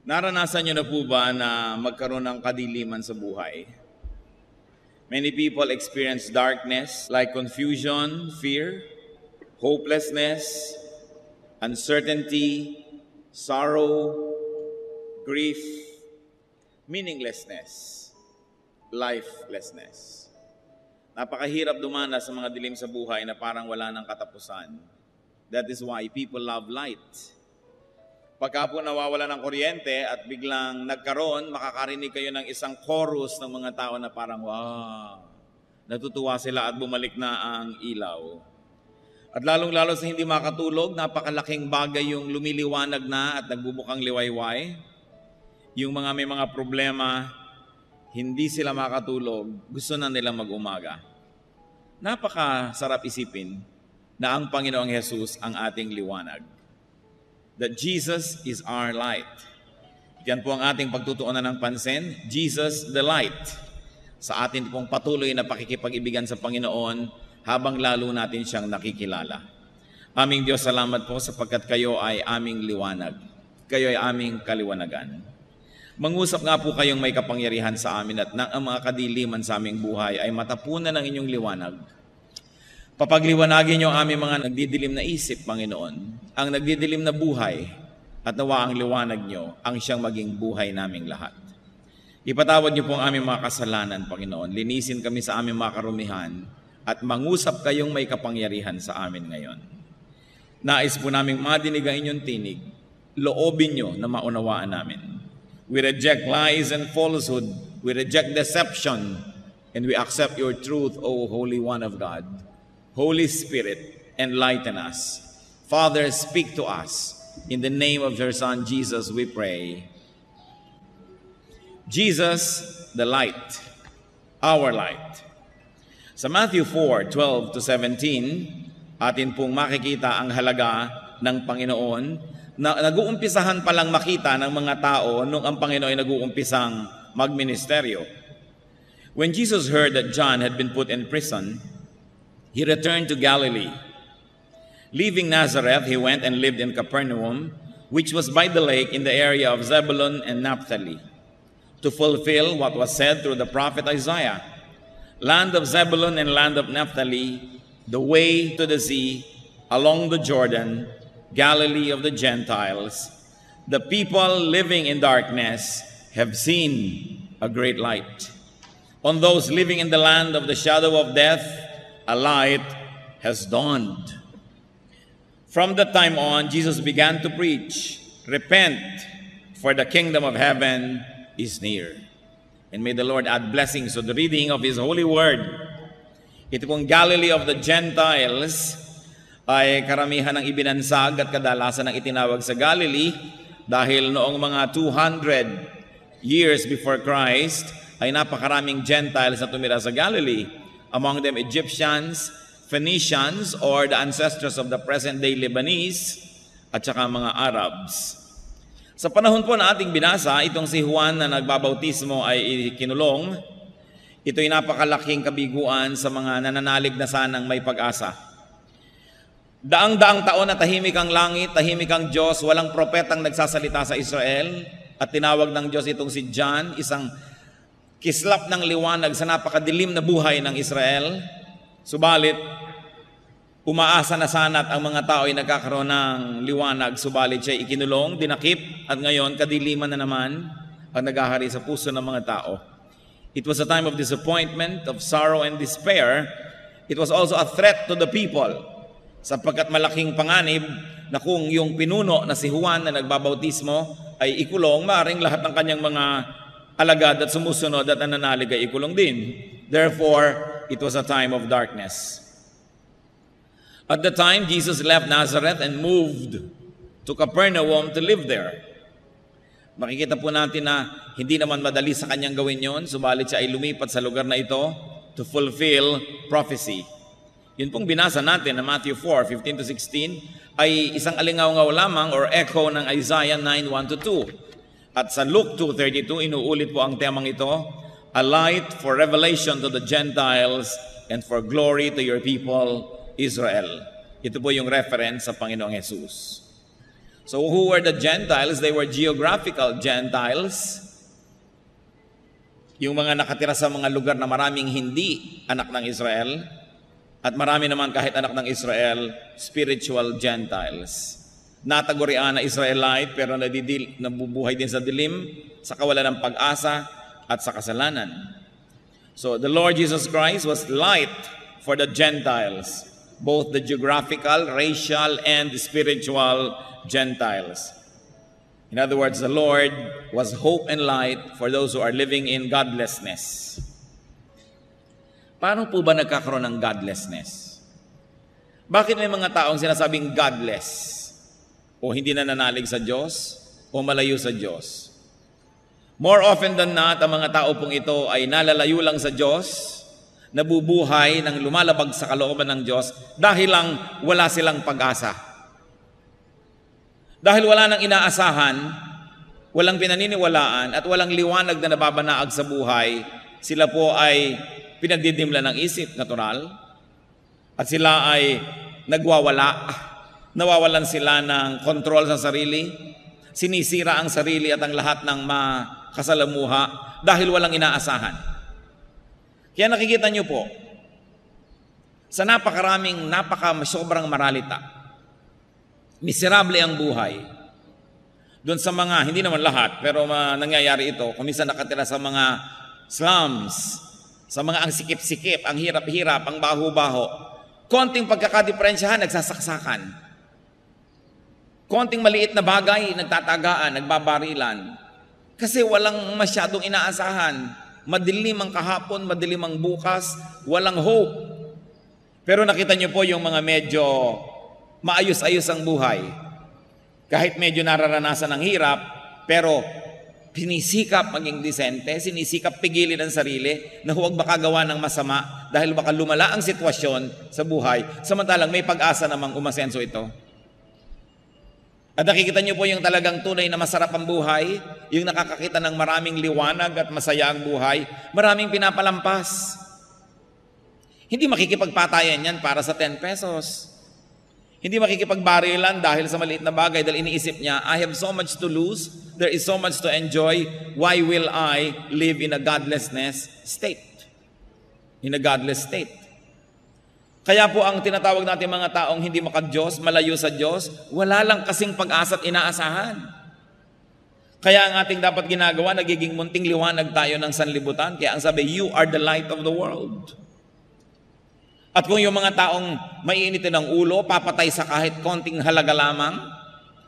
Naranasan niyo na po ba na magkaroon ng kadiliman sa buhay? Many people experience darkness like confusion, fear, hopelessness, uncertainty, sorrow, grief, meaninglessness, lifelessness. Napakahirap dumana sa mga dilim sa buhay na parang wala ng katapusan. That is why people love light. Pagka po nawawala ng kuryente at biglang nagkaroon, makakarinig kayo ng isang chorus ng mga tao na parang, wow, natutuwa sila at bumalik na ang ilaw. At lalong-lalo sa hindi makatulog, napakalaking bagay yung lumiliwanag na at nagbubukang liwayway. Yung mga may mga problema, hindi sila makatulog, gusto na nilang mag-umaga. Napakasarap isipin na ang Panginoong Jesus ang ating liwanag. That Jesus is our light. Yan po ang ating pagtutuunan ng pansin. Jesus the light. Sa atin pong patuloy na pakikipag-ibigan sa Panginoon habang lalo natin siyang nakikilala. Aming Diyos, salamat po sapagkat kayo ay aming liwanag. Kayo ay aming kaliwanagan. Mangusap nga po kayong may kapangyarihan sa amin at nang ang mga kadiliman sa aming buhay ay matapunan ng inyong liwanag. Papagliwanagin niyo ang aming mga nagdidilim na isip, Panginoon, ang nagdidilim na buhay, at nawa ang liwanag niyo ang siyang maging buhay naming lahat. Ipatawad niyo po ang aming mga kasalanan, Panginoon. Linisin kami sa aming mga karumihan at mangusap kayong may kapangyarihan sa amin ngayon. Nais po naming madinig ang inyong tinig, loobin niyo na maunawaan namin. We reject lies and falsehood. We reject deception, and we accept your truth, O Holy One of God. Holy Spirit, enlighten us. Father, speak to us. In the name of your Son, Jesus, we pray. Jesus, the light, our light. Sa Matthew 4:12-17, atin pong makikita ang halaga ng Panginoon na nag-uumpisahan palang makita ng mga tao nung ang Panginoon ay nag-uumpisang magministeryo. When Jesus heard that John had been put in prison, he returned to Galilee. Leaving Nazareth, he went and lived in Capernaum, which was by the lake in the area of Zebulun and Naphtali, to fulfill what was said through the prophet Isaiah. Land of Zebulun and land of Naphtali, the way to the sea, along the Jordan, Galilee of the Gentiles, the people living in darkness have seen a great light. On those living in the land of the shadow of death, a light has dawned. From that time on, Jesus began to preach, repent, for the kingdom of heaven is near. And may the Lord add blessings to the reading of His holy word. Ito pong Galilee of the Gentiles ay karamihan ng ibinansag at kadalasan ng itinawag sa Galilee dahil noong mga 200 years before Christ ay napakaraming Gentiles na tumira sa Galilee. Among them Egyptians, Phoenicians, or the ancestors of the present-day Lebanese, at saka mga Arabs. Sa panahon po na ating binasa, itong si Juan na nagbabautismo ay kinulong. Ito'y napakalaking kabiguan sa mga nananalig na sanang may pag-asa. Daang-daang taon na tahimik ang langit, tahimik ang Diyos, walang propetang nagsasalita sa Israel, at tinawag ng Diyos itong si John, isang kislap ng liwanag sa napakadilim na buhay ng Israel. Subalit, umaasa na sana at ang mga tao ay nagkakaroon ng liwanag, subalit siya ikinulong, dinakip, at ngayon kadiliman na naman ang naghahari sa puso ng mga tao. It was a time of disappointment, of sorrow and despair. It was also a threat to the people, sapagkat malaking panganib na kung yung pinuno na si Juan na nagbabautismo ay ikulong, maaaring lahat ng kanyang mga alagad at sumusunod at nananalig ay ikulong din. Therefore, it was a time of darkness. At the time, Jesus left Nazareth and moved to Capernaum to live there. Makikita po natin na hindi naman madali sa kanyang gawin yon, subalit siya ay lumipat sa lugar na ito to fulfill prophecy. Yun pong binasa natin na Matthew 4:15-16 ay isang alingaw-ngaw lamang or echo ng Isaiah 9:1-2. At sa Luke 2:32, inuulit po ang temang ito, a light for revelation to the Gentiles and for glory to your people, Israel. Ito po yung reference sa Panginoong Jesus. So who were the Gentiles? They were geographical Gentiles. Yung mga nakatira sa mga lugar na maraming hindi anak ng Israel, at marami naman kahit anak ng Israel, spiritual Gentiles. Natagurian na Israelite pero nabubuhay din sa dilim, sa kawalan ng pag-asa at sa kasalanan. So the Lord Jesus Christ was light for the Gentiles, both the geographical, racial, and spiritual Gentiles. In other words, the Lord was hope and light for those who are living in godlessness. Paano po ba nagkakaroon ng godlessness? Bakit may mga taong sinasabing godless? O hindi na nanalig sa Diyos? O malayo sa Diyos? More often than not, ang mga tao pong ito ay nalalayo lang sa Diyos, nabubuhay ng lumalabag sa kalooban ng Diyos dahil lang wala silang pag-asa. Dahil wala nang inaasahan, walang pinaniniwalaan, at walang liwanag na nababanaag sa buhay, sila po ay pinagdidimla ng isip, natural, at sila ay nagwawala, nawawalan sila ng kontrol sa sarili, sinisira ang sarili at ang lahat ng makasalamuha dahil walang inaasahan. Kaya nakikita nyo po, sa sobrang maralita, miserable ang buhay. Doon sa mga, hindi naman lahat, pero nangyayari ito, kung minsan nakatira sa mga slums, sa mga ang sikip-sikip, ang hirap-hirap, ang baho-baho, konting pagkakadiferensyahan, nagsasaksakan. Konting maliit na bagay, nagtatagaan, nagbabarilan. Kasi walang masyadong inaasahan. Madilim ang kahapon, madilim ang bukas, walang hope. Pero nakita niyo po yung mga medyo maayos-ayos ang buhay. Kahit medyo nararanasan ng hirap, pero sinisikap maging disente, sinisikap pigilin ang sarili na huwag makagawa ng masama dahil baka lumala ang sitwasyon sa buhay, samantalang may pag-asa namang umasenso ito. At nakikita niyo po yung talagang tunay na masarap ang buhay, yung nakakakita ng maraming liwanag at masaya ang buhay, maraming pinapalampas. Hindi makikipagpatayan yan para sa 10 pesos. Hindi makikipagbarilan dahil sa maliit na bagay dahil iniisip niya, I have so much to lose, there is so much to enjoy, why will I live in a godlessness state? In a godless state. Kaya po ang tinatawag natin mga taong hindi makadiyos, malayo sa Diyos, wala lang kasing pag-asa at inaasahan. Kaya ang ating dapat ginagawa, nagiging munting liwanag tayo ng sanlibutan. Kaya ang sabi, you are the light of the world. At kung yung mga taong maiinitin ng ulo, papatay sa kahit konting halaga lamang,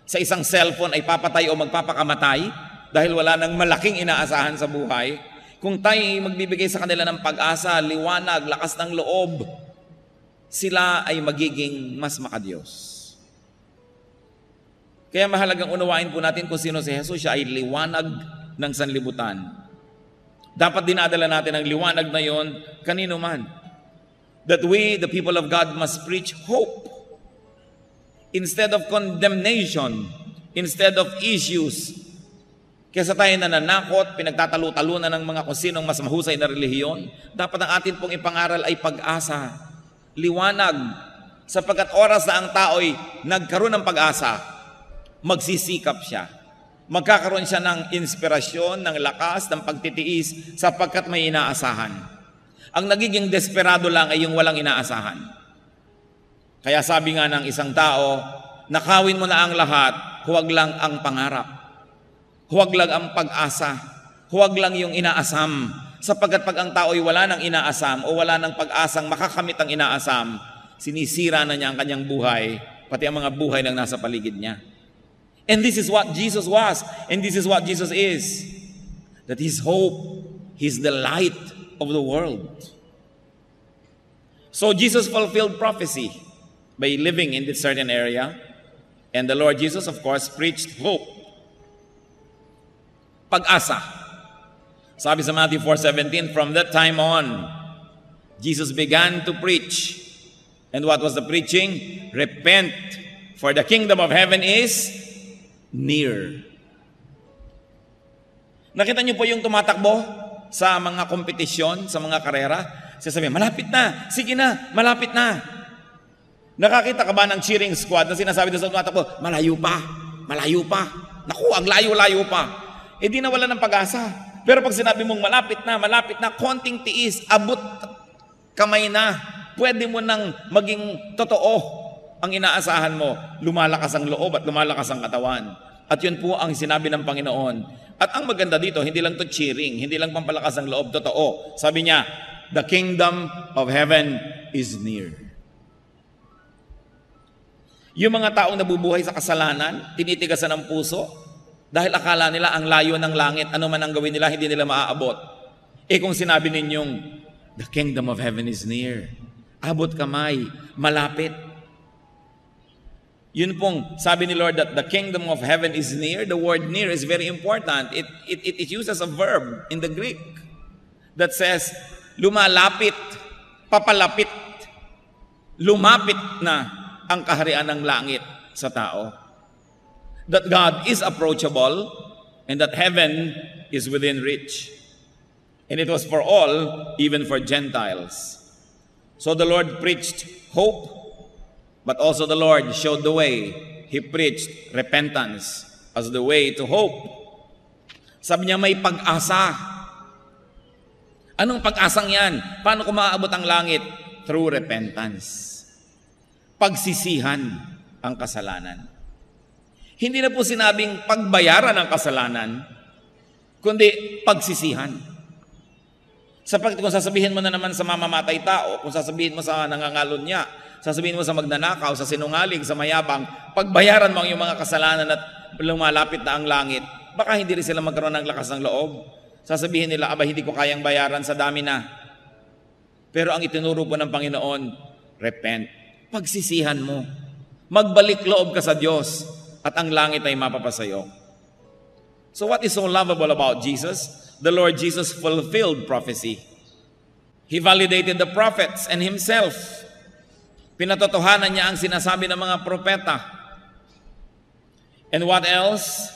sa isang cellphone ay papatay o magpapakamatay dahil wala nang malaking inaasahan sa buhay, kung tayo magbibigay sa kanila ng pag-asa, liwanag, lakas ng loob, sila ay magiging mas makadiyos. Kaya mahalagang unawain po natin kung sino si Jesus. Siya ay liwanag ng sanlibutan. Dapat dinadala natin ang liwanag na yon kanino man. That we, the people of God, must preach hope instead of condemnation, instead of issues. Kesa tayo nananakot, pinagtatalo-talunan ng mga kung sinong mas mahusay na relihiyon, dapat ang atin pong ipangaral ay pag-asa, liwanag, sapagkat oras na ang tao'y nagkaroon ng pag-asa, magsisikap siya. Magkakaroon siya ng inspirasyon, ng lakas, ng pagtitiis, sapagkat may inaasahan. Ang nagiging desperado lang ay yung walang inaasahan. Kaya sabi nga ng isang tao, nakawin mo na ang lahat, huwag lang ang pangarap. Huwag lang ang pag-asa. Huwag lang yung inaasam. Sapagkat pag ang tao ay wala ng inaasam o wala ng pag-asang makakamit ang inaasam, sinisira na niya ang kanyang buhay, pati ang mga buhay ng nasa paligid niya. And this is what Jesus was. And this is what Jesus is. That His hope, He's the light of the world. So Jesus fulfilled prophecy by living in this certain area, and the Lord Jesus, of course, preached hope. Pag-asa. Sabi sa Matthew 4:17, from that time on, Jesus began to preach. And what was the preaching? Repent, for the kingdom of heaven is near. Nakita niyo po yung tumatakbo sa mga kompetisyon, sa mga karera, sasabihin, malapit na, sige na, malapit na. Nakakita ka ba ng cheering squad na sinasabi doon sa tumatakbo, malayo pa, malayo pa. Naku, ang layo-layo pa. Eh di nawala ng pag-asa. Pero pag sinabi mong malapit na, konting tiis, abot kamay na, pwede mo nang maging totoo ang inaasahan mo. Lumalakas ang loob at lumalakas ang katawan. At yun po ang sinabi ng Panginoon. At ang maganda dito, hindi lang to cheering, hindi lang pampalakas ang loob, totoo. Sabi niya, the kingdom of heaven is near. Yung mga taong nabubuhay sa kasalanan, tinitigasan ng puso, dahil akala nila ang layo ng langit, ano man ang gawin nila, hindi nila maaabot. Eh kung sinabi ninyong, the kingdom of heaven is near, abot kamay, malapit. Yun pong sabi ni Lord that the kingdom of heaven is near. The word near is very important. It uses a verb in the Greek that says, lumalapit, papalapit, lumapit na ang kaharian ng langit sa tao. That God is approachable and that heaven is within reach. And it was for all, even for Gentiles. So the Lord preached hope, but also the Lord showed the way. He preached repentance as the way to hope. Sabi niya may pag-asa. Anong pag-asang yan? Paano kung maaabot ang langit? Through repentance. Pagsisihan ang kasalanan. Hindi na po sinabing pagbayaran ang kasalanan, kundi pagsisihan. Sapagkat kung sasabihin mo na naman sa mamamatay tao, kung sasabihin mo sa nangangalon niya, sasabihin mo sa magnanakaw, sa sinungaling, sa mayabang, pagbayaran mo ang iyong mga kasalanan at lumalapit na ang langit, baka hindi rin sila magkaroon ng lakas ng loob. Sasabihin nila, aba hindi ko kayang bayaran sa dami na. Pero ang itinuro po ng Panginoon, repent. Pagsisihan mo. Magbalik loob ka sa Diyos at ang langit ay mapapasayo. So what is so lovable about Jesus? The Lord Jesus fulfilled prophecy. He validated the prophets and Himself. Pinatotohanan niya ang sinasabi ng mga propeta. And what else?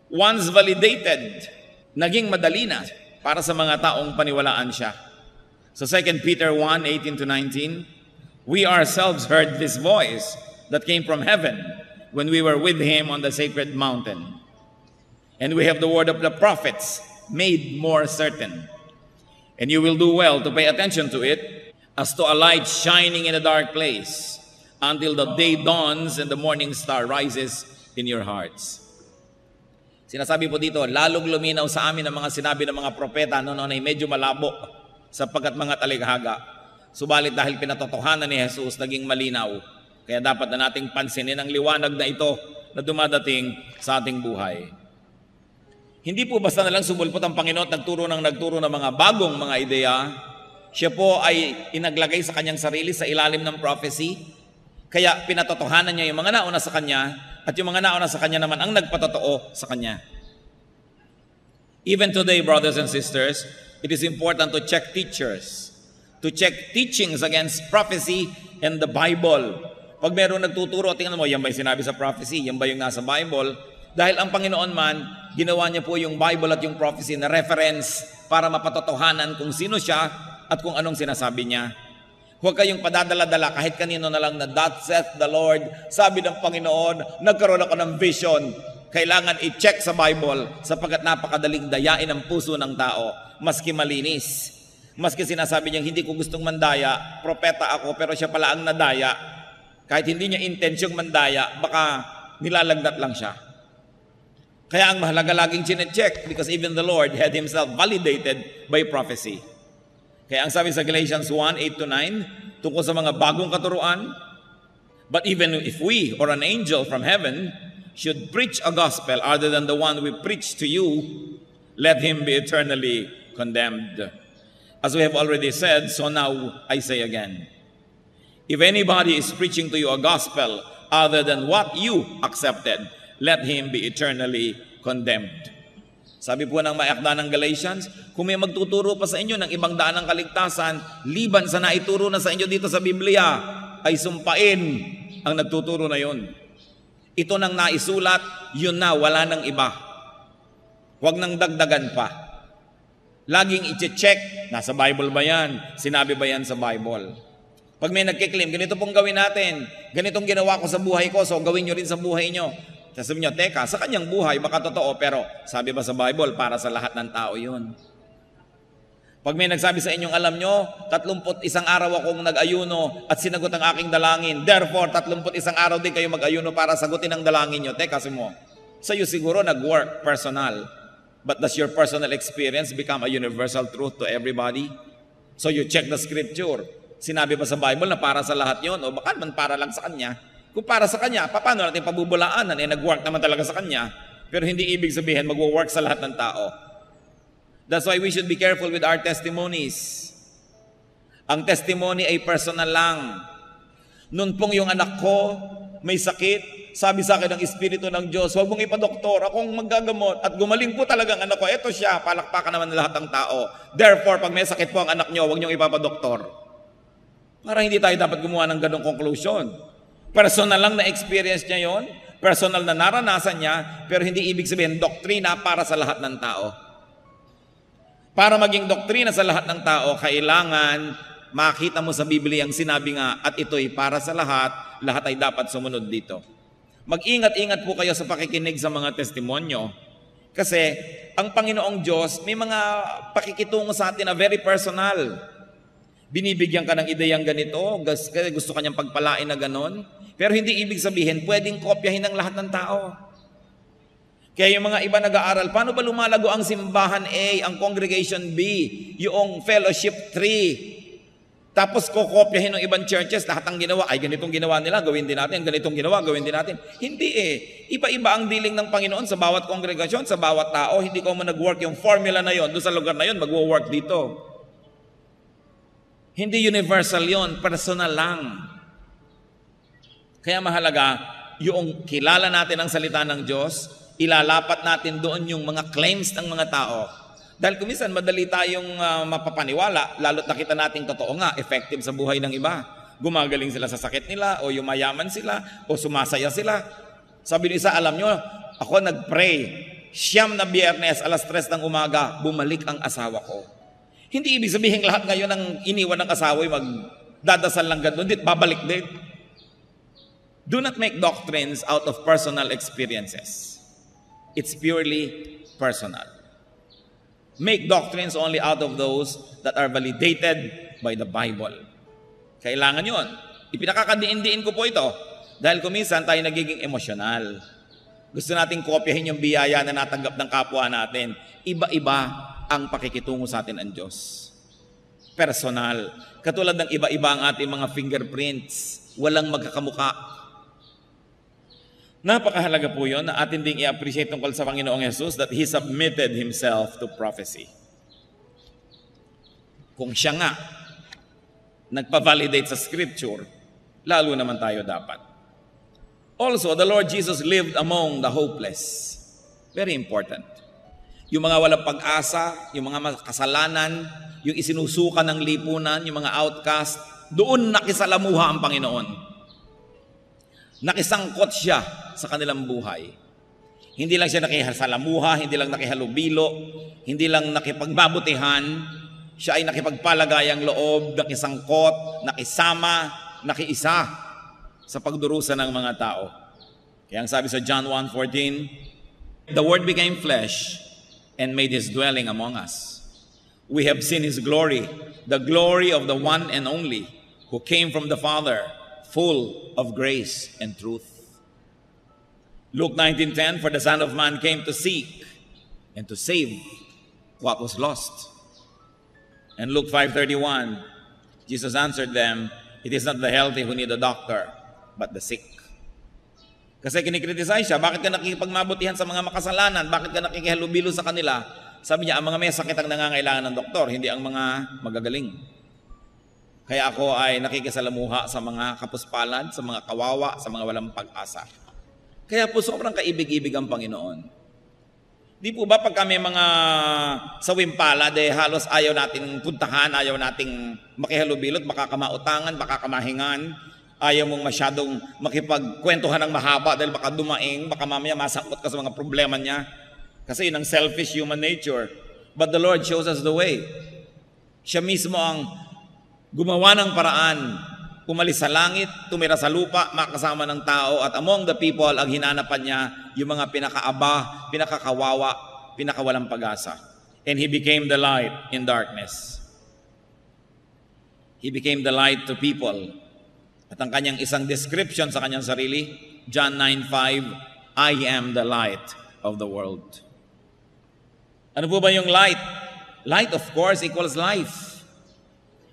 Once validated, naging madali na para sa mga taong paniwalaan siya. So 2 Peter 1:18-19, we ourselves heard this voice that came from heaven when we were with Him on the sacred mountain. And we have the word of the prophets made more certain. And you will do well to pay attention to it as to a light shining in a dark place until the day dawns and the morning star rises in your hearts. Sinasabi po dito, lalong luminaw sa amin ang mga sinabi ng mga propeta noon ay medyo malabo sapagkat mga talikhaga. Subalit dahil pinatotohanan ni Jesus, naging malinaw. Kaya dapat na nating pansinin ang liwanag na ito na dumadating sa ating buhay. Hindi po basta na lang sumulpot ang Panginoon at nagturo ng mga bagong mga ideya. Siya po ay inaglagay sa kanyang sarili sa ilalim ng prophecy. Kaya pinatotohanan niya yung mga nauna sa kanya at yung mga nauna sa kanya naman ang nagpatotoo sa kanya. Even today, brothers and sisters, it is important to check teachers, to check teachings against prophecy and the Bible. Pag mayroong nagtuturo, tingnan mo, yan ba yung sinabi sa prophecy? Yan ba yung nasa Bible? Dahil ang Panginoon man, ginawa niya po yung Bible at yung prophecy na reference para mapatotohanan kung sino siya at kung anong sinasabi niya. Huwag kayong padadala-dala kahit kanino na lang na that saith the Lord. Sabi ng Panginoon, nagkaroon ako ng vision. Kailangan i-check sa Bible sapagkat napakadaling dayain ang puso ng tao, maski malinis. Maski sinasabi niya, hindi ko gustong mandaya, propeta ako, pero siya pala ang nadaya. Kahit hindi niya intensyong mandaya, baka nilalagnat lang siya. Kaya ang mahalaga laging chinecheck because even the Lord had Himself validated by prophecy. Kaya ang sabi sa Galatians 1:8-9, tungkol sa mga bagong katuruan, but even if we or an angel from heaven should preach a gospel other than the one we preach to you, let him be eternally condemned. As we have already said, so now I say again. If anybody is preaching to you a gospel other than what you accepted, let him be eternally condemned. Sabi po ng maakda ng Galatians, kung may magtuturo pa sa inyo ng ibang daan ng kaligtasan, liban sa naituro na sa inyo dito sa Biblia, ay sumpain ang nagtuturo na yun. Ito nang naisulat, yun na, wala nang iba. Huwag nang dagdagan pa. Laging i-check, nasa Bible ba yan? Sinabi ba yan sa Bible? Pag may nagkiklaim, ganito pong gawin natin. Ganitong ginawa ko sa buhay ko, so gawin nyo rin sa buhay nyo. Sasabihin nyo, teka, sa kanyang buhay, baka totoo, pero sabi ba sa Bible, para sa lahat ng tao yun? Pag may nagsabi sa inyong, alam nyo, 31 araw akong nag-ayuno at sinagot ang aking dalangin. Therefore, 31 araw din kayo mag-ayuno para sagutin ang dalangin nyo. Teka, mo, sa'yo siguro nag-work personal. But does your personal experience become a universal truth to everybody? So you check the scripture. Sinabi ba sa Bible na para sa lahat yon? O baka man para lang sa kanya? Kung para sa kanya, paano natin pabubulaanan? Nag-work naman talaga sa kanya. Pero hindi ibig sabihin mag-work sa lahat ng tao. That's why we should be careful with our testimonies. Ang testimony ay personal lang. Noon pong yung anak ko may sakit, sabi sa akin ng Espiritu ng Diyos, huwag mong ipadoktor, akong maggagamot. At gumaling po talaga ang anak ko. Eto siya, palakpakan naman ng lahat ng tao. Therefore, pag may sakit po ang anak nyo, huwag nyo ipapadoktor. Para hindi tayo dapat gumawa ng ganong conclusion. Personal lang na experience niya yon, personal na naranasan niya, pero hindi ibig sabihin doktrina para sa lahat ng tao. Para maging doktrina sa lahat ng tao, kailangan makita mo sa Biblia ang sinabi nga, at ito'y para sa lahat, lahat ay dapat sumunod dito. Mag-ingat-ingat po kayo sa pakikinig sa mga testimonyo. Kasi ang Panginoong Diyos, may mga pakikitungo sa atin na very personal. Binibigyan ka ng ideyang ganito, gusto ka niyang pagpalain na ganon, pero hindi ibig sabihin, pwedeng kopyahin ng lahat ng tao. Kaya yung mga iba nag-aaral, paano ba lumalago ang simbahan A, ang congregation B, yung fellowship 3? Tapos kokopyahin ng ibang churches, lahat ng ginawa, ay ganitong ginawa nila, gawin din natin, ganitong ginawa, gawin din natin. Hindi Iba-iba ang dealing ng Panginoon sa bawat kongregasyon, sa bawat tao. Hindi ko man nag-work yung formula na yon, doon sa lugar na yon, mag-work dito. Hindi universal yon, personal lang. Kaya mahalaga, yung kilala natin ang salita ng Diyos, ilalapat natin doon yung mga claims ng mga tao. Dahil kuminsan madali tayong mapapaniwala, lalo't nakita natin totoo nga, effective sa buhay ng iba. Gumagaling sila sa sakit nila, o yumayaman sila, o sumasaya sila. Sabi ng isa, alam nyo, ako nag-pray, 9 na Biyernes, 3:00 ng umaga, bumalik ang asawa ko. Hindi ibig sabihin lahat ngayon ang iniwan ng asawa ay magdadasal lang gano'n, babalik din. Do not make doctrines out of personal experiences. It's purely personal. Make doctrines only out of those that are validated by the Bible. Kailangan yun. Ipinakakadiin-diin ko po ito dahil kuminsan tayo nagiging emosyonal. Gusto nating kopyahin yung biyaya na natanggap ng kapwa natin. Iba-iba ang pakikitungo sa atin ang Diyos. Personal. Katulad ng iba-iba ang ating mga fingerprints. Walang magkakamuka. Napakahalaga po yun na atin ding i-appreciate tungkol sa Panginoong Jesus that He submitted Himself to prophecy. Kung siya nga nagpa-validate sa Scripture, lalo naman tayo dapat. Also, the Lord Jesus lived among the hopeless. Very important. Yung mga walang pag-asa, yung mga kasalanan, yung isinusuka ng lipunan, yung mga outcast, doon nakisalamuha ang Panginoon. Nakisangkot siya sa kanilang buhay. Hindi lang siya nakisalamuha, hindi lang nakihalubilo, hindi lang nakipagbabutihan, siya ay nakipagpalagayang loob, nakisangkot, nakisama, nakiisa sa pagdurusa ng mga tao. Kaya ang sabi sa John 1:14, the Word became flesh and made His dwelling among us. We have seen His glory, the glory of the one and only, who came from the Father, full of grace and truth. Luke 19:10, for the Son of Man came to seek and to save what was lost. And Luke 5:31, Jesus answered them, it is not the healthy who need a doctor, but the sick. Kasi kinikriticize siya, bakit ka nakikipagmabutihan sa mga makasalanan? Bakit ka nakikihalubilo sa kanila? Sabi niya, ang mga may sakit ang nangangailangan ng doktor, hindi ang mga magagaling. Kaya ako ay nakikisalamuha sa mga kapuspalad, sa mga kawawa, sa mga walang pag-asa. Kaya po sobrang kaibig-ibig ang Panginoon. Di po ba pag kami mga sawimpalad, halos ayaw nating puntahan, ayaw nating makihalubilot, baka kamautangan, baka kamahingan, ayaw mong masyadong makipagkwentuhan ng mahaba dahil baka dumaing, baka mamaya masangkot ka sa mga problema niya. Kasi yun ang selfish human nature. But the Lord shows us the way. Siya mismo ang gumawa ng paraan umalis sa langit, tumira sa lupa, makasama ng tao, at among the people, ang hinanapan niya, yung mga pinakaaba, pinakakawawa, pinakawalang pag-asa. And he became the light in darkness. He became the light to people. At ang kanyang isang description sa kanyang sarili, John 9:5, I am the light of the world. Ano po ba yung light? Light, of course, equals life.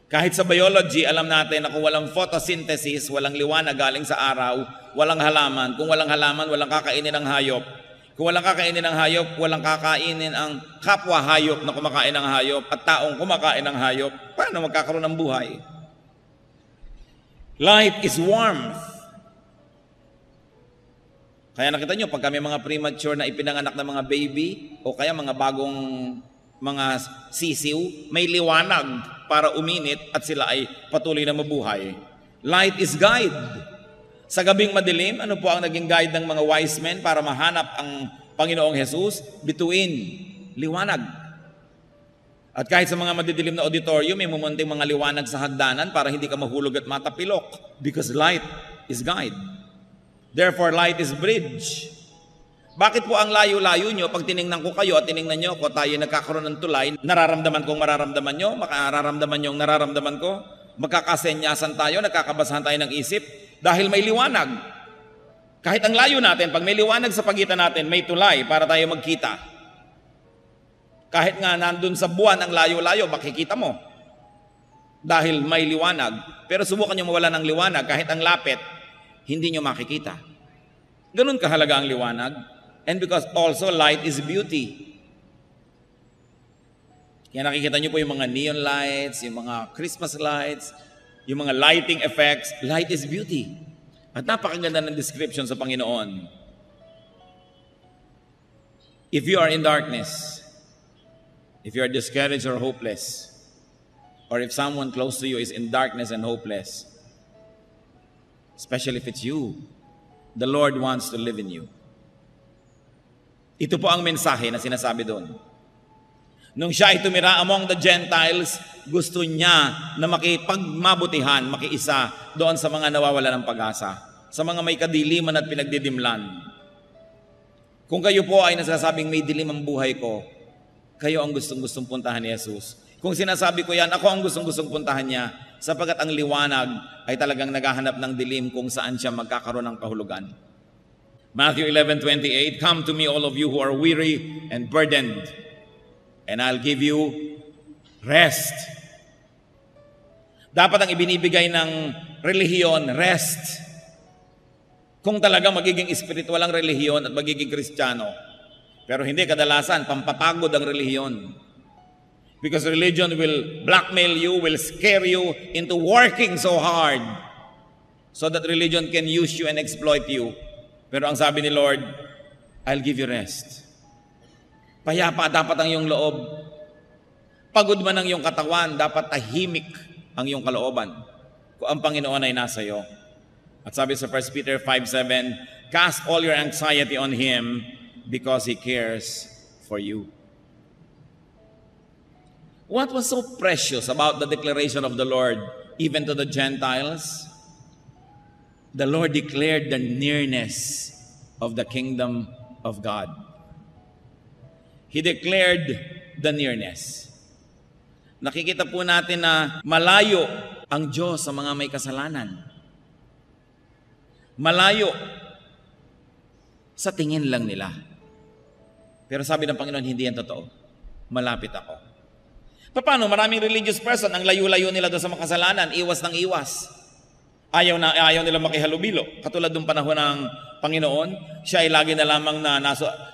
Kahit sa biology, alam natin na kung walang photosynthesis, walang liwanag galing sa araw, walang halaman. Kung walang halaman, walang kakainin ng hayop. Kung walang kakainin ng hayop, walang kakainin ang kapwa hayop na kumakain ng hayop at taong kumakain ng hayop. Paano magkakaroon ng buhay? Light is warmth. Kaya nakita nyo, pag kami mga premature na ipinanganak ng mga baby o kaya mga bagong mga sisiw, may liwanag para uminit at sila ay patuloy na mabuhay. Light is guide. Sa gabing madilim, ano po ang naging guide ng mga wise men para mahanap ang Panginoong Jesus? Bituin, liwanag. At kahit sa mga madidilim na auditorium, may mumunting mga liwanag sa hagdanan para hindi ka mahulog at matapilok. Because light is guide. Therefore, light is bridge. Bakit po ang layo-layo nyo, pag tiningnan ko kayo at tiningnan nyo ko, tayo nagkakaroon ng tulay, nararamdaman kong mararamdaman nyo, makararamdaman nyo ang nararamdaman ko, magkakasenyasan tayo, nagkakabasahan tayo ng isip, dahil may liwanag. Kahit ang layo natin, pag may liwanag sa pagitan natin, may tulay para tayo magkita. Kahit nga nandun sa buwan ang layo-layo, makikita mo. Dahil may liwanag. Pero subukan nyo mawala ng liwanag, kahit ang lapit, hindi nyo makikita. Ganun kahalaga ang liwanag. And because also light is beauty. Kaya nakikita nyo po yung mga neon lights, yung mga Christmas lights, yung mga lighting effects. Light is beauty. At napakaganda ng description sa Panginoon. If you are in darkness, if you are discouraged or hopeless, or if someone close to you is in darkness and hopeless, especially if it's you, the Lord wants to live in you. Ito po ang mensahe na sinasabi doon. Nung siya ay tumira among the Gentiles, gusto niya na makipagmabutihan, makiisa doon sa mga nawawala ng pag-asa, sa mga may kadiliman at pinagdidimlan. Kung kayo po ay nasasabing may dilim ang buhay ko, kayo ang gustong-gustong puntahan ni Jesus. Kung sinasabi ko yan, ako ang gustong-gustong puntahan niya, sapagkat ang liwanag ay talagang naghahanap ng dilim kung saan siya magkakaroon ng kahulugan. Matthew 11:28, come to me all of you who are weary and burdened, and I'll give you rest. Dapat ang ibinibigay ng relihiyon, rest. Kung talaga magiging espiritual ang relihiyon at magiging Kristiyano. Pero hindi, kadalasan, pampapagod ang relihiyon. Because religion will blackmail you, will scare you into working so hard so that religion can use you and exploit you. Pero ang sabi ni Lord, I'll give you rest. Payapa dapat ang iyong loob. Pagod man ang iyong katawan, dapat tahimik ang iyong kalooban kung ang Panginoon ay nasa iyo. At sabi sa 1 Peter 5:7, cast all your anxiety on Him because He cares for you. What was so precious about the declaration of the Lord, even to the Gentiles? The Lord declared the nearness of the kingdom of God. He declared the nearness. Nakikita po natin na malayo ang Diyos sa mga may kasalanan. Malayo sa tingin lang nila. Pero sabi ng Panginoon, hindi yan totoo. Malapit ako. Paano? Maraming religious person, ang layo-layo nila doon sa makasalanan, iwas ng iwas. Ayaw nila makihalubilo. Katulad ng panahon ng Panginoon, siya ay lagi na lamang na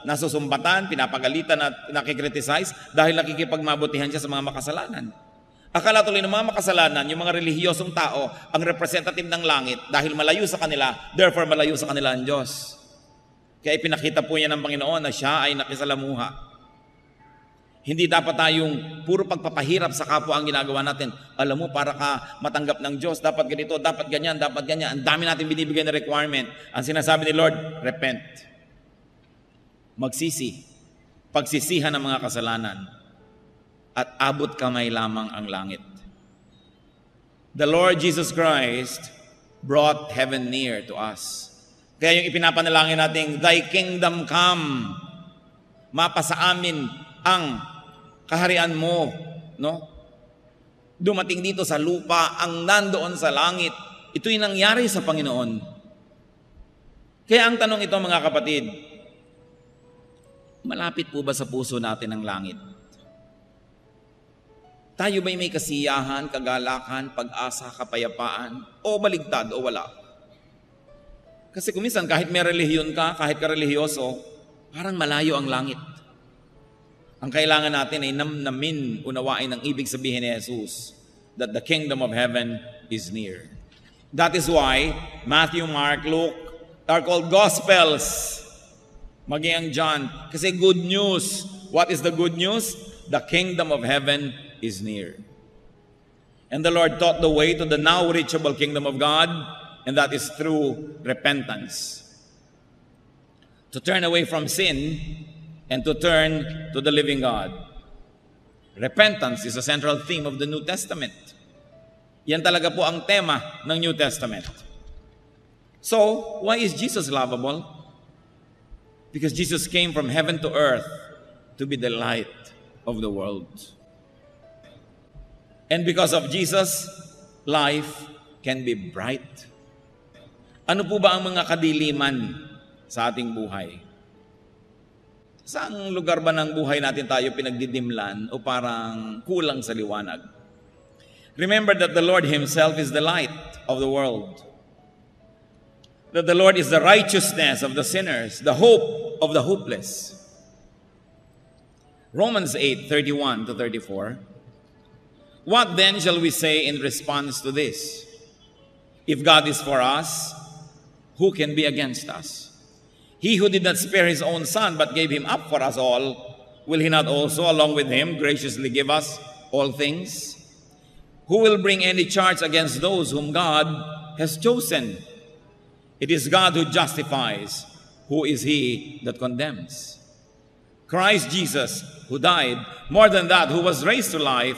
nasusumbatan, pinapagalitan at nakikriticize dahil nakikipagmabutihan siya sa mga makasalanan. Akala tuloy ng mga makasalanan, yung mga relihiyosong tao, ang representative ng langit dahil malayo sa kanila, therefore malayo sa kanila ang Diyos. Kaya ipinakita po niya ng Panginoon na siya ay nakisalamuha. Hindi dapat tayong puro pagpapahirap sa kapwa ang ginagawa natin. Alam mo, para ka matanggap ng Diyos, dapat ganito, dapat ganyan, dapat ganyan. Ang dami natin binibigay na requirement. Ang sinasabi ni Lord, repent. Magsisi. Pagsisihan ng mga kasalanan. At abot kamay lamang ang langit. the Lord Jesus Christ brought heaven near to us. Kaya yung ipinapanalangin natin, Thy kingdom come, mapasa amin ang kaharian mo, no? Dumating dito sa lupa ang nandoon sa langit. Ito'y nangyari sa Panginoon. Kaya ang tanong ito mga kapatid, malapit po ba sa puso natin ang langit? Tayo ba'y may kasiyahan, kagalakan, pag-asa, kapayapaan, o baligtad, o wala? Kasi kuminsan kahit may relihiyon ka, kahit ka-relihiyoso, parang malayo ang langit. Ang kailangan natin ay namnamin, unawain ang ibig sabihin ni Jesus, that the kingdom of heaven is near. That is why Matthew, Mark, Luke are called Gospels. Maging ang John. Kasi good news. What is the good news? The kingdom of heaven is near. And the Lord taught the way to the now reachable kingdom of God, and that is through repentance. To turn away from sin and to turn to the living God. Repentance is a central theme of the New Testament. Yan talaga po ang tema ng New Testament. So, why is Jesus lovable? Because Jesus came from heaven to earth to be the light of the world. And because of Jesus, life can be bright. Ano po ba ang mga kadiliman sa ating buhay? Saang lugar ba ng buhay natin tayo pinagdidimlan o parang kulang sa liwanag? Remember that the Lord Himself is the light of the world. That the Lord is the righteousness of the sinners, the hope of the hopeless. Romans 8:31-34. What then shall we say in response to this? If God is for us, who can be against us? He who did not spare His own Son, but gave Him up for us all, will He not also, along with Him, graciously give us all things? Who will bring any charge against those whom God has chosen? It is God who justifies. Who is he that condemns? Christ Jesus, who died, more than that, who was raised to life,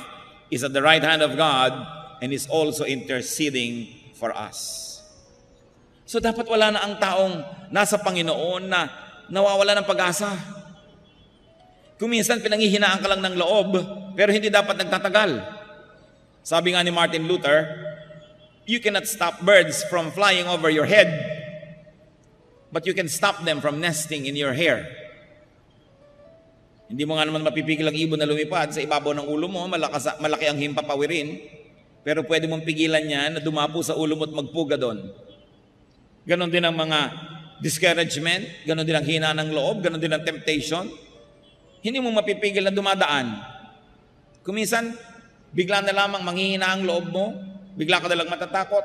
is at the right hand of God and is also interceding for us. So dapat wala na ang taong nasa Panginoon na nawawala ng pag-asa. Kung minsan pinanghihinaan ka lang ng loob, pero hindi dapat nagtatagal. Sabi nga ni Martin Luther, you cannot stop birds from flying over your head, but you can stop them from nesting in your hair. Hindi mo nga naman mapipigil ang ibon na lumipad sa ibabaw ng ulo mo, malaki ang himpapawirin, pero pwede mong pigilan yan na dumapo sa ulo mo at magpuga doon. Ganon din ang mga discouragement, ganon din ang hina ng loob, ganon din ang temptation. Hindi mo mapipigil na dumadaan. Kuminsan, bigla na lamang manghihina ang loob mo, bigla ka na lang matatakot.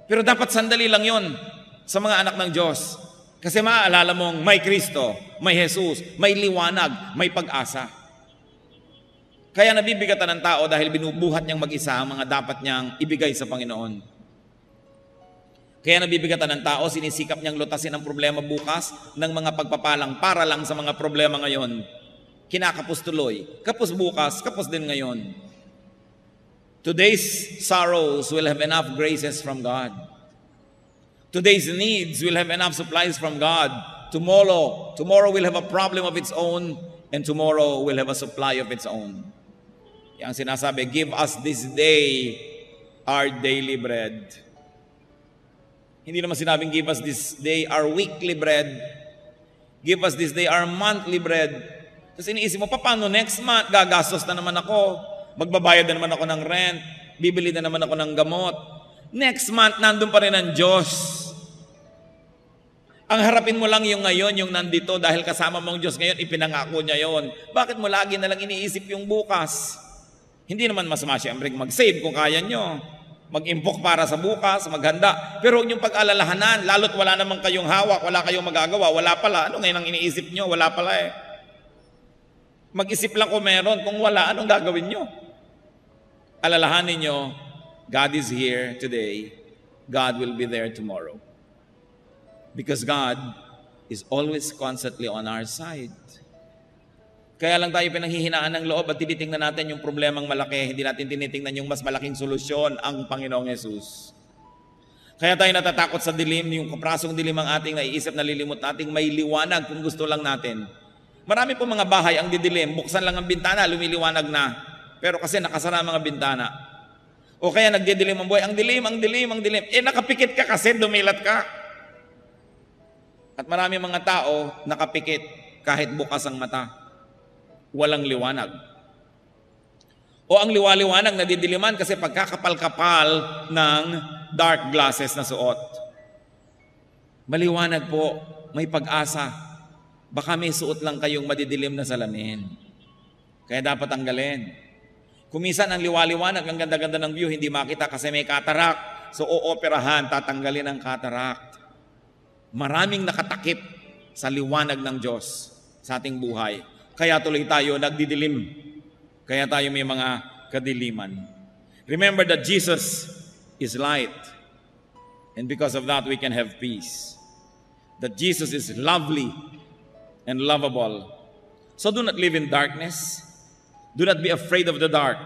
Pero dapat sandali lang yon sa mga anak ng Diyos. Kasi maaalala mong may Kristo, may Jesus, may liwanag, may pag-asa. Kaya nabibigatan ng tao dahil binubuhat niyang mag-isa ang mga dapat niyang ibigay sa Panginoon. Kaya nabibigatan ng tao, sinisikap niyang lutasin ang problema bukas ng mga pagpapalang para lang sa mga problema ngayon. Kinakapos tuloy, kapos bukas, kapos din ngayon. Today's sorrows will have enough graces from God. Today's needs will have enough supplies from God. Tomorrow will have a problem of its own, and tomorrow will have a supply of its own. Yang sinasabi, give us this day our daily bread. Hindi naman sinabing give us this day our weekly bread. Give us this day our monthly bread. Tapos iniisip mo, paano next month? Gagastos na naman ako. Magbabayad na naman ako ng rent. Bibili na naman ako ng gamot. Next month, nandun pa rin ang Diyos. Ang harapin mo lang yung ngayon, yung nandito, dahil kasama mong Diyos ngayon, ipinangako niya yon. Bakit mo lagi na lang iniisip yung bukas? Hindi naman masama siyempre mag-save kung kaya nyo. Mag-impok para sa bukas, maghanda. Pero huwag niyong pag-alalahanan, lalo't wala namang kayong hawak, wala kayong magagawa, wala pala. Ano ngayon ang iniisip nyo? Wala pala eh. Mag-isip lang kung meron, kung wala, anong gagawin nyo? Alalahanin nyo, God is here today. God will be there tomorrow. Because God is always constantly on our side. Kaya lang tayo pinanghihinaan ng loob at tinitingnan natin yung problemang malaki. Hindi natin tinitingnan yung mas malaking solusyon, ang Panginoong Yesus. Kaya tayo natatakot sa dilim, yung kaprasong dilim ang ating naiisip, nalilimot nating may liwanag kung gusto lang natin. Marami po mga bahay ang didilim, buksan lang ang bintana, lumiliwanag na. Pero kasi nakasara ang mga bintana. O kaya nagdidilim ang buhay, ang dilim, ang dilim, ang dilim. Nakapikit ka kasi, dumilat ka. At marami mga tao nakapikit kahit bukas ang mata. Walang liwanag. O ang liwaliwanag na didiliman kasi pagkakapal-kapal ng dark glasses na suot. Maliwanag po, may pag-asa. Baka may suot lang kayong madidilim na salamin. Kaya dapat tanggalin. Kumisan ang liwaliwanag, ang ganda-ganda ng view, hindi makita kasi may cataract. So ooperahan, tatanggalin ang cataract. Maraming nakatakip sa liwanag ng Diyos sa ating buhay. Kaya tuloy tayo nagdidilim. Kaya tayo may mga kadiliman. Remember that Jesus is light. And because of that, we can have peace. That Jesus is lovely and lovable. So do not live in darkness. Do not be afraid of the dark.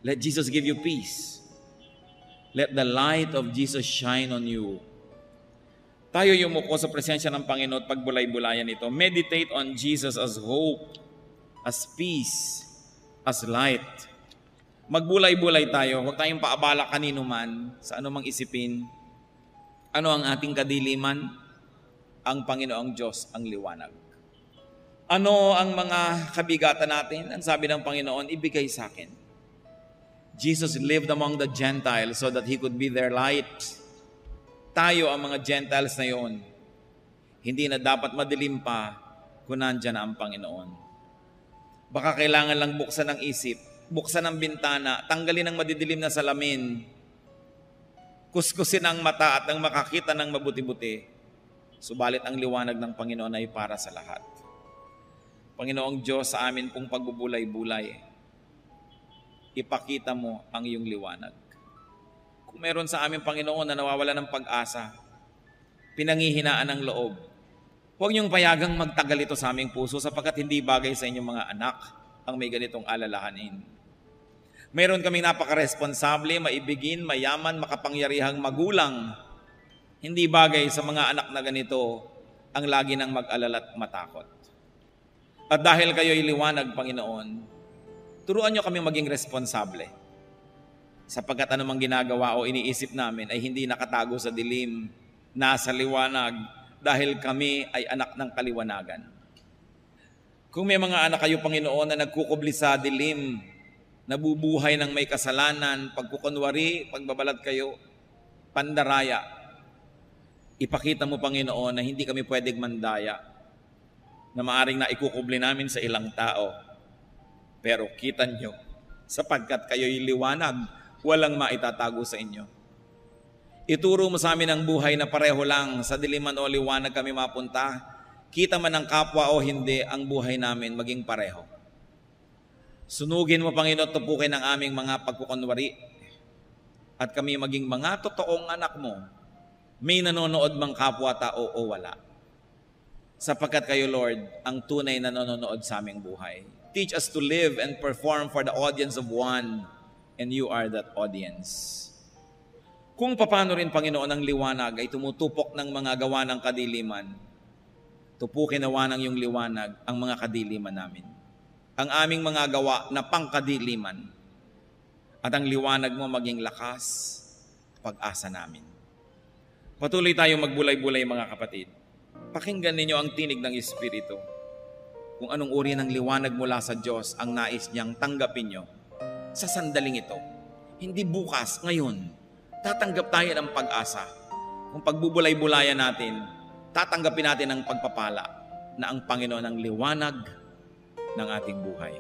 Let Jesus give you peace. Let the light of Jesus shine on you. Tayo yumuko sa presensya ng Panginoon at pagbulay-bulayan ito. Meditate on Jesus as hope, as peace, as light. Magbulay-bulay tayo. Huwag tayong paabala kanino man sa anumang isipin. Ano ang ating kadiliman? Ang Panginoong Diyos ang liwanag. Ano ang mga kabigatan natin? Ang sabi ng Panginoon, ibigay sa akin. Jesus lived among the Gentiles so that He could be their light. Tayo ang mga Gentiles na yon. Hindi na dapat madilim pa kung nandyan na ang Panginoon. Baka kailangan lang buksan ang isip, buksan ang bintana, tanggalin ang madidilim na salamin, kuskusin ang mata at ang makakita ng mabuti-buti. Subalit ang liwanag ng Panginoon ay para sa lahat. Panginoong Diyos, sa amin pong pagbubulay-bulay, ipakita mo ang iyong liwanag. Kung meron sa amin, Panginoon, na nawawala ng pag-asa, pinanghihinaan ng loob, huwag niyong payagang magtagal ito sa aming puso sapagkat hindi bagay sa inyong mga anak ang may ganitong alalahanin. Meron kaming napakaresponsable, maibigin, mayaman, makapangyarihang magulang. Hindi bagay sa mga anak na ganito ang lagi nang mag-alala at matakot. At dahil kayo'y liwanag, Panginoon, turuan niyo kami maging responsable. Sapagkat anumang ginagawa o iniisip namin ay hindi nakatago sa dilim, nasa liwanag, dahil kami ay anak ng kaliwanagan. Kung may mga anak kayo, Panginoon, na nagkukubli sa dilim, nabubuhay ng may kasalanan, pagkukunwari, pagbabalat kayo, pandaraya, ipakita mo, Panginoon, na hindi kami pwedeng mandaya, na maaring na ikukubli namin sa ilang tao. Pero kita nyo, sapagkat kayo'y liwanag, walang maitatago sa inyo. Ituro mo sa amin ang buhay na pareho lang, sa diliman o liwanag kami mapunta, kita man ng kapwa o hindi, ang buhay namin maging pareho. Sunugin mo, Panginoon, tupukin ang aming mga pagkukunwari, at kami maging mga totoong anak mo, may nanonood mang kapwa-tao o wala. Sapagkat kayo, Lord, ang tunay na nanonood sa aming buhay. Teach us to live and perform for the audience of one, and you are that audience. Kung paano rin, Panginoon, ang liwanag ay tumutupok ng mga gawa ng kadiliman, tupukin nawa ng iyong liwanag ang mga kadiliman namin. Ang aming mga gawa na pangkadiliman, at ang liwanag mo maging lakas, pag-asa namin. Patuloy tayong magbulay-bulay, mga kapatid. Pakinggan ninyo ang tinig ng Espiritu. Kung anong uri ng liwanag mula sa Diyos ang nais niyang tanggapin nyo sa sandaling ito. Hindi bukas, ngayon. Tatanggap tayo ng pag-asa. Kung pagbubulay-bulayan natin, tatanggapin natin ang pagpapala na ang Panginoon ang liwanag ng ating buhay.